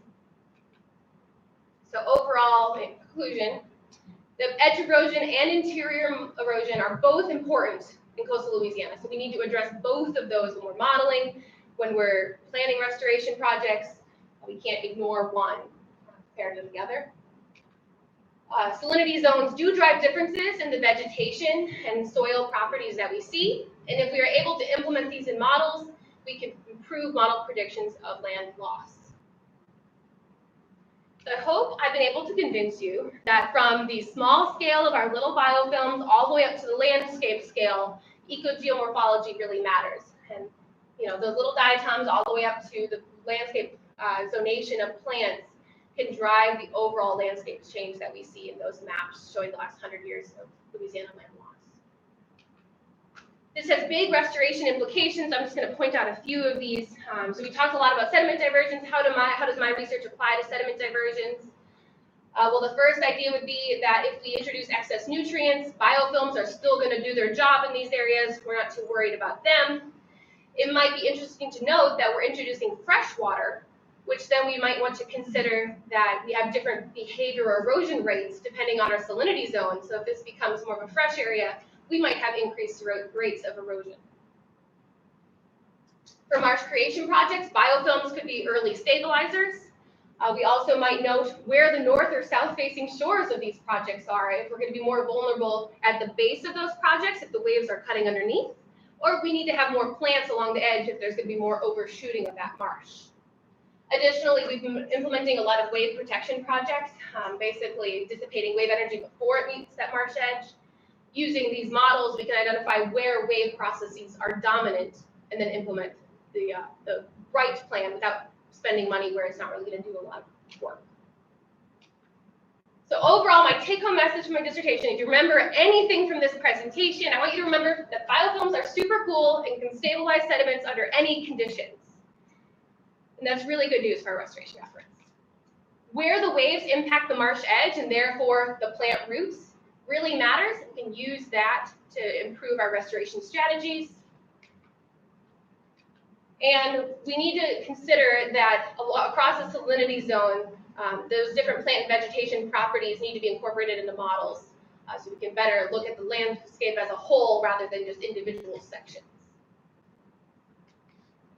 So overall, in conclusion, the edge erosion and interior erosion are both important in coastal Louisiana. So we need to address both of those when we're modeling, when we're planning restoration projects. We can't ignore one, pair them together. Salinity zones do drive differences in the vegetation and soil properties that we see. And if we are able to implement these in models, we can improve model predictions of land loss. So I hope I've been able to convince you that from the small scale of our little biofilms all the way up to the landscape scale, ecogeomorphology really matters. And those little diatoms all the way up to the landscape zonation of plants can drive the overall landscape change that we see in those maps showing the last 100 years of Louisiana land loss. This has big restoration implications. I'm just going to point out a few of these. So we talked a lot about sediment diversions. How does my research apply to sediment diversions? Well, the first idea would be that if we introduce excess nutrients, biofilms are still going to do their job in these areas. We're not too worried about them. It might be interesting to note that we're introducing fresh water, which then we might want to consider that we have different behavior or erosion rates depending on our salinity zone. So if this becomes more of a fresh area, we might have increased rates of erosion. For marsh creation projects, biofilms could be early stabilizers. We also might note where the north or south facing shores of these projects are, if we're going to be more vulnerable at the base of those projects if the waves are cutting underneath, or if we need to have more plants along the edge if there's going to be more overshooting of that marsh. Additionally, we've been implementing a lot of wave protection projects, basically dissipating wave energy before it meets that marsh edge. Using these models, we can identify where wave processes are dominant and then implement the right plan without spending money where it's not really going to do a lot of work. So overall, my take-home message from my dissertation, if you remember anything from this presentation, I want you to remember that biofilms are super cool and can stabilize sediments under any conditions. And that's really good news for our restoration efforts. Where the waves impact the marsh edge and therefore the plant roots really matters. We can use that to improve our restoration strategies. And we need to consider that across the salinity zone, those different plant and vegetation properties need to be incorporated into models so we can better look at the landscape as a whole rather than just individual sections.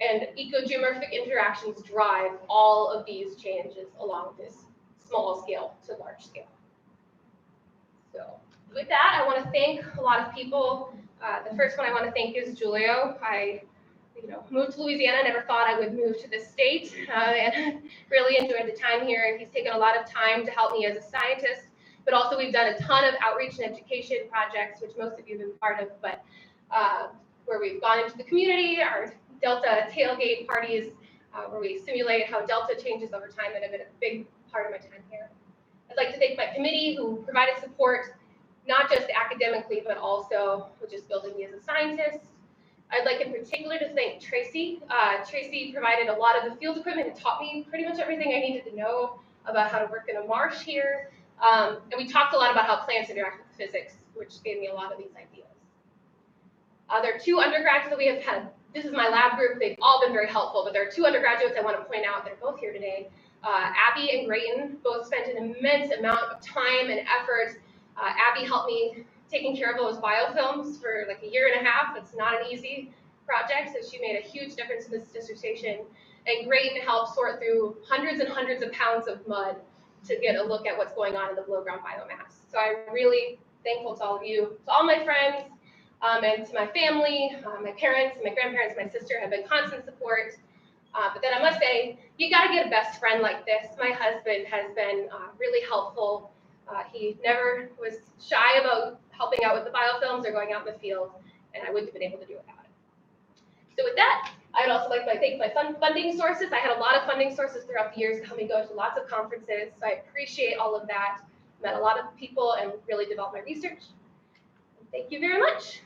And ecogeomorphic interactions drive all of these changes along this small scale to large scale. So with that, I want to thank a lot of people. The first one I want to thank is Julio. moved to Louisiana. Never thought I would move to this state, and really enjoyed the time here. He's taken a lot of time to help me as a scientist, but also we've done a ton of outreach and education projects, which most of you have been part of, but where we've gone into the community, our Delta tailgate parties, where we simulate how Delta changes over time, and have been a big part of my time here. I'd like to thank my committee who provided support, not just academically, but also with just building me as a scientist. I'd like in particular to thank Tracy. Tracy provided a lot of the field equipment and taught me pretty much everything I needed to know about how to work in a marsh here. And we talked a lot about how plants interact with physics, which gave me a lot of these ideas. There are two undergrads that we have had. This is my lab group. They've all been very helpful, but there are two undergraduates I want to point out. They're both here today. Abby and Grayton both spent an immense amount of time and effort. Abby helped me taking care of those biofilms for like a year and a half. It's not an easy project, so she made a huge difference in this dissertation. And Grayton helped sort through hundreds and hundreds of pounds of mud to get a look at what's going on in the below ground biomass. So I'm really thankful to all of you, to all my friends, and to my family, my parents, my grandparents, my sister have been constant support. But then I must say, you gotta get a best friend like this. My husband has been really helpful. He never was shy about helping out with the biofilms or going out in the field, and I wouldn't have been able to do it without it. So with that, I'd also like to thank my funding sources. I had a lot of funding sources throughout the years to help me go to lots of conferences, so I appreciate all of that. Met a lot of people and really developed my research. Thank you very much.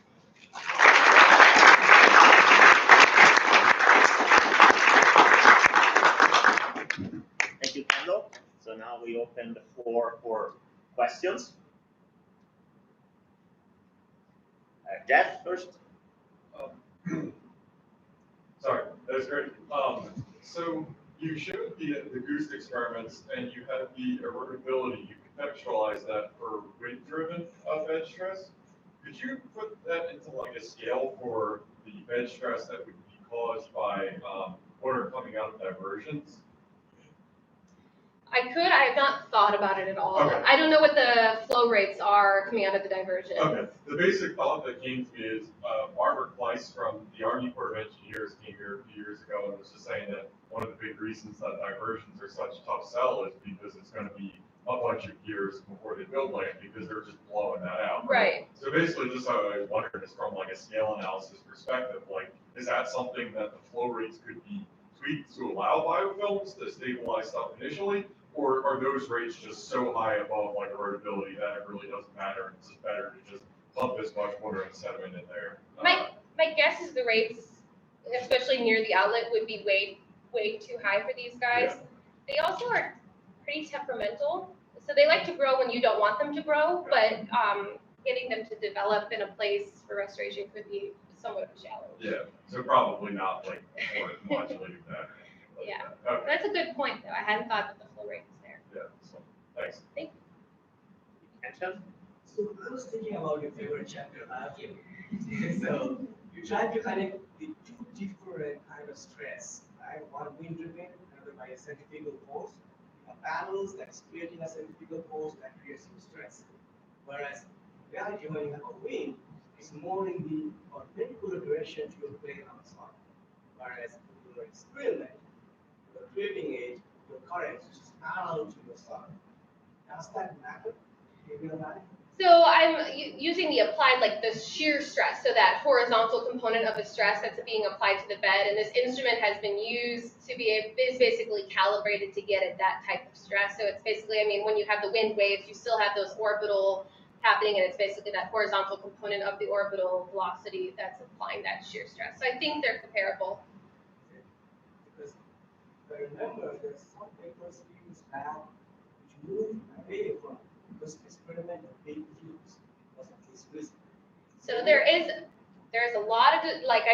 Thank you, Kendall. So now we open the floor for questions. Jeff first. Sorry, that was great. So you showed the goose experiments, and you had the erodibility. You contextualized that for weight-driven bed stress. Could you put that into like a scale for the bed stress that would be caused by water coming out of diversions? I could. I have not thought about it at all. Okay. I don't know what the flow rates are coming out of the diversion. Okay. The basic thought that came to me is Barbara Kleiss from the Army Corps of Engineers came here a few years ago and was just saying that one of the big reasons that diversions are such a tough sell is because it's going to be a bunch of years before they build land because they're just blowing that out. Right. So basically, just how I was wondering is from like a scale analysis perspective, like is that something that the flow rates could be tweaked to allow biofilms to stabilize stuff initially? Or are those rates just so high above like erodibility that it really doesn't matter? It's just better to just pump this much water and sediment in there. My guess is the rates, especially near the outlet, would be way too high for these guys. Yeah. They also are pretty temperamental, so they like to grow when you don't want them to grow. But getting them to develop in a place for restoration could be somewhat of a challenge. Yeah. So probably not like modulating that. Yeah. Okay. That's a good point, though. I hadn't thought that the flow rate was there. Yeah. So thanks. Thank Answer? So I was thinking about your favorite chapter, vacuum. So you tried to connect the two different kind of stress, right? One wind driven, another by a centrifugal force. Panels that's creating a centrifugal force that creates some stress. Whereas reality, when you have a wind, it's more in the perpendicular direction to your plane on the sun. Whereas in your experiment, you're creating it, your current is just parallel to the sun. Does that matter in real life? So I'm using the applied, like the shear stress, so that horizontal component of the stress that's being applied to the bed, and this instrument has been used to is basically calibrated to get at that type of stress. So it's basically, I mean, when you have the wind waves, you still have those orbital happening, and it's basically that horizontal component of the orbital velocity that's applying that shear stress. So I think they're comparable. Because I remember there's some papers use that which move away from this experiment of big cubes was at least visible. So there's a lot of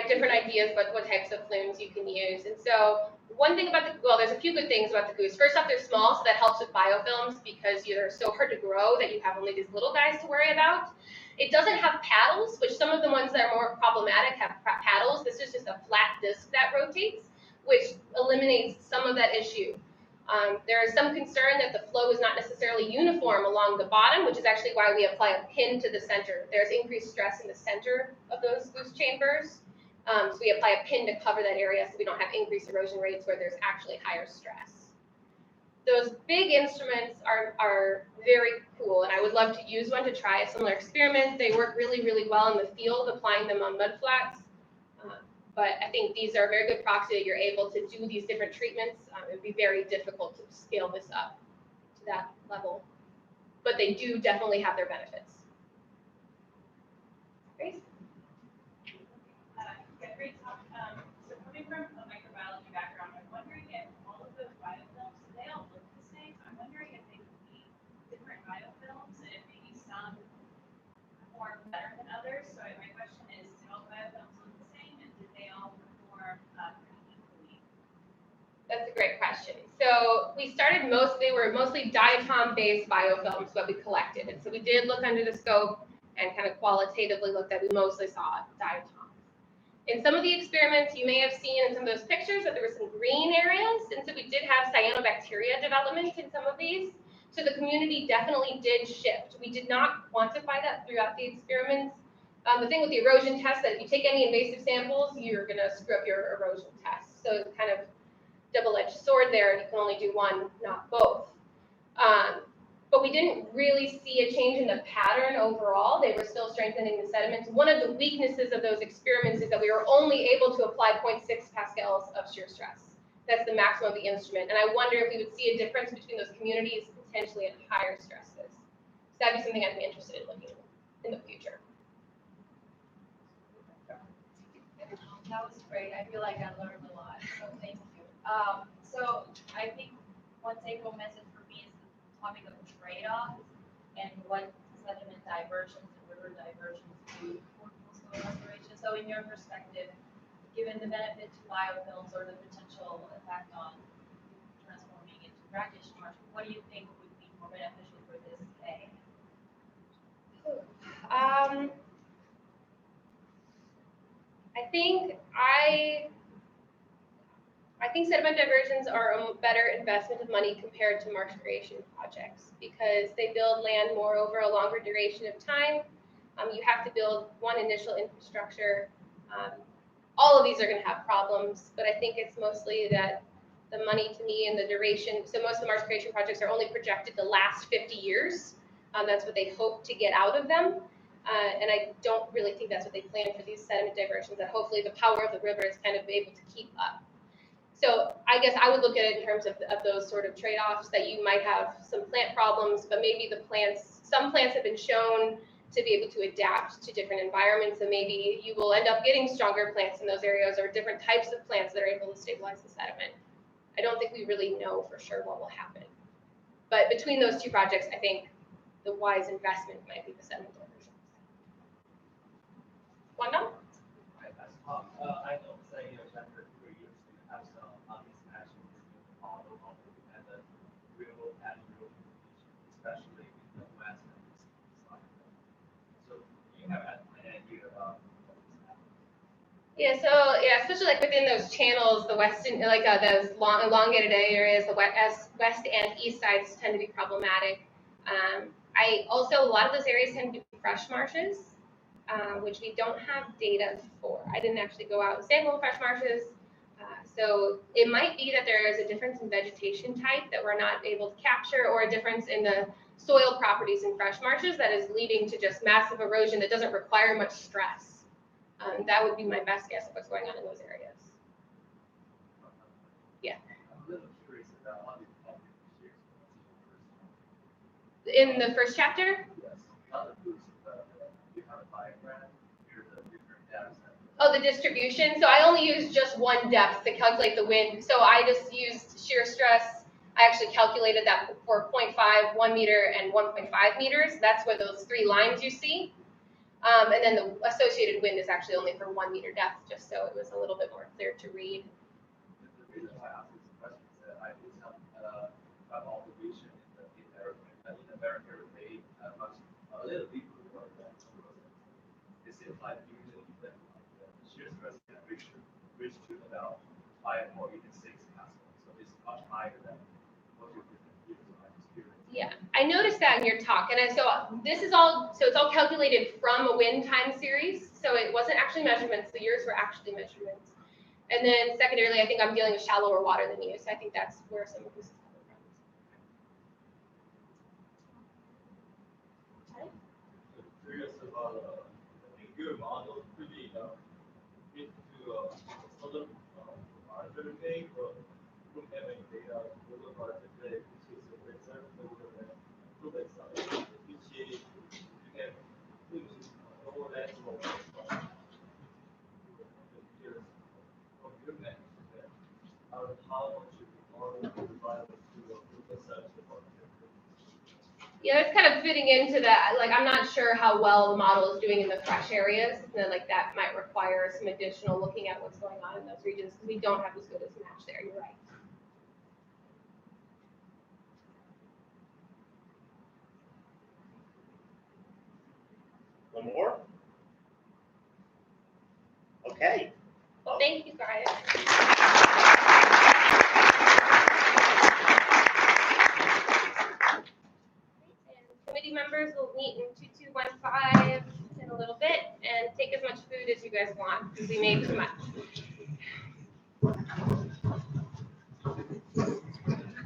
different ideas about what types of flumes you can use. And so one thing about there's a few good things about the goose. First off, they're small, so that helps with biofilms because they're so hard to grow that you have only these little guys to worry about. It doesn't have paddles, which some of the ones that are more problematic have paddles. This is just a flat disc that rotates, which eliminates some of that issue. There is some concern that the flow is not necessarily uniform along the bottom, which is actually why we apply a pin to the center. There's increased stress in the center of those goose chambers, So we apply a pin to cover that area so we don't have increased erosion rates where there's actually higher stress. Those big instruments are very cool, and I would love to use one to try a similar experiment. They work really, really well in the field, applying them on mud flats. But I think these are a very good proxy that you're able to do these different treatments. It would be very difficult to scale this up to that level. But they do definitely have their benefits. Grace? Yeah, great talk. So coming from a microbiology background, I'm wondering if all of those biofilms, they all look the same. I'm wondering if they could be different biofilms and if maybe some perform better than others. So my question is, do all biofilms look the same and did they all perform pretty equally? That's a great question. So we started they were mostly diatom-based biofilms, what we collected. And so we did look under the scope and kind of qualitatively looked at, we mostly saw diatoms. In some of the experiments, you may have seen in some of those pictures that there were some green areas. And so we did have cyanobacteria development in some of these. So the community definitely did shift. We did not quantify that throughout the experiments. The thing with the erosion test, that if you take any invasive samples, you're going to screw up your erosion test. So it's kind of double-edged sword there, and you can only do one, not both. But we didn't really see a change in the pattern overall. They were still strengthening the sediments. One of the weaknesses of those experiments is that we were only able to apply 0.6 pascals of shear stress. That's the maximum of the instrument. And I wonder if we would see a difference between those communities potentially at higher stresses. So that'd be something I'd be interested in looking at in the future. That was great. I feel like I learned a lot, so thank you. So I think one take-home message for me is the topic of trade-offs and what sediment diversions and river diversions do for coastal restoration. So in your perspective, given the benefit to biofilms or the potential effect on transforming into brackish marsh, what do you think would be more beneficial for this day? I think sediment diversions are a better investment of money compared to marsh creation projects because they build land more over a longer duration of time. You have to build one initial infrastructure. All of these are going to have problems, but I think it's mostly that the money to me and the duration. So most of the marsh creation projects are only projected to last 50 years. That's what they hope to get out of them. And I don't really think that's what they plan for these sediment diversions, that hopefully the power of the river is kind of able to keep up. So I guess I would look at it in terms of those sort of trade-offs, that you might have some plant problems, but maybe some plants have been shown to be able to adapt to different environments, and maybe you will end up getting stronger plants in those areas or different types of plants that are able to stabilize the sediment. I don't think we really know for sure what will happen. But between those two projects, I think the wise investment might be the sediment diversions. Wanda? I know that in your chapter 3, you have some mismatch between the model and the real and real conditions, especially in the west and east side. So you have an idea about what is happening? Yeah, so yeah, especially like within those channels, the western, like those elongated areas, the west and east sides tend to be problematic. A lot of those areas tend to be fresh marshes, which we don't have data for. I didn't actually go out and sample fresh marshes. So it might be that there is a difference in vegetation type that we're not able to capture, or a difference in the soil properties in fresh marshes that is leading to just massive erosion that doesn't require much stress. That would be my best guess of what's going on in those areas. Yeah. I'm a little curious about how you publish shears. In the first chapter? Yes. Not the boost, but you have a diagram. Here's the different data sets. Oh, the distribution. So I only used just one depth to calculate the wind. So I just used shear stress. I actually calculated that for 0.5, 1 meter, and 1.5 meters. That's where those 3 lines you see. And then the associated wind is actually only for 1 meter depth, just so it was a little bit more clear to read. The reason why I asked this question is that I did some observation in America, they much a little deeper than it seems like usually the shear stress can reach to about 5 or even 6 pascals, so it's much higher than what you're experiencing. Yeah, I noticed that in your talk, and so this is all. So it's all calculated from a wind time series. So it wasn't actually measurements, the yours were actually measurements. And then secondarily, I think I'm dealing with shallower water than you, so I think that's where some of this is coming from. Curious about, I think your model pretty into southern part of the day, but don't have any data over part of the day, which is a reserve over the Quebec side, which is you have over that of your net, how much you model provide to research about Yeah, that's kind of fitting into that. Like, I'm not sure how well the model is doing in the fresh areas. And then, like, that might require some additional looking at what's going on in those regions because we don't have as good as a match there. You're right. One more? Okay. Well, thank you, guys. And committee members will meet in 2215 in a little bit and take as much food as you guys want because we made too much.